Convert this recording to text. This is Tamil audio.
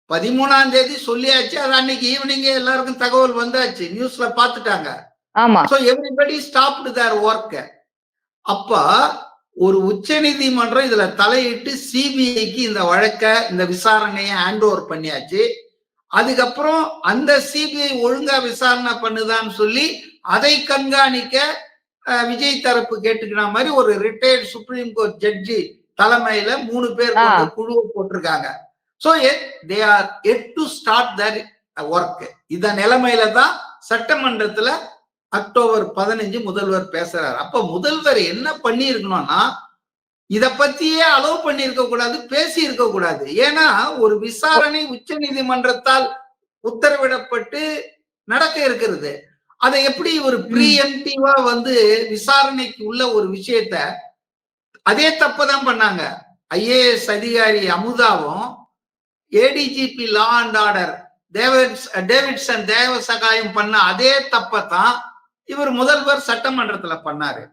13ஆம் தேதி சொல்லியாச்சு. அது அன்னைக்கு ஈவினிங்கே எல்லாருக்கும் தகவல் வந்தாச்சு. நியூஸ்ல பார்த்துட்டாங்க. ஆமா. சோ எவ்ரிபடி ஸ்டாப்டு தேர் வொர்க். அப்ப ஒரு உச்ச நீதிமன்றம் இதுல தலையிட்டு சிபிஐக்கு இந்த வழக்க இந்த விசாரணையை ஹேண்ட் ஓவர் பண்ணியாச்சு. அதுக்கப்புறம் அந்த சிபிஐ ஒழுங்கா விசாரணை பண்ணுதான்னு சொல்லி அதை கண்காணிக்க விஜய் தரப்பு கேட்டுக்கிற மாதிரி ஒரு ரிட்டையர்ட் சுப்ரீம் கோர்ட் ஜட்ஜி தலைமையில 3 பேர் கொண்ட குழுவை போட்டிருக்காங்க. So they are at to start their work. இந்த நிலைமையில தான் சட்டமன்றத்துல அக்டோபர் 15 முதல்வர் பேசுறாரு. அப்ப முதல்வர் என்ன பண்ணி இருக்கணும்னா இத பத்தியே அலோவ் பண்ணி இருக்க கூடாது, பேசி இருக்க கூடாது. ஏன்னா ஒரு விசாரணை உச்ச நீதிமன்றத்தால் உத்தரவிடப்பட்டு நடக்க இருக்கிறது. அதை எப்படி ஒரு ப்ரீஎம்டிவா வந்து விசாரணைக்கு உள்ள ஒரு விஷயத்த அதே தப்பதான் பண்ணாங்க. ஐஏஎஸ் அதிகாரி அமுதாவும் ADGP law and order Davidson Devasahayam பண்ண அதே தப்பத்தான் இவர் முதல்வர் சட்டமன்றத்துல பண்ணாரு.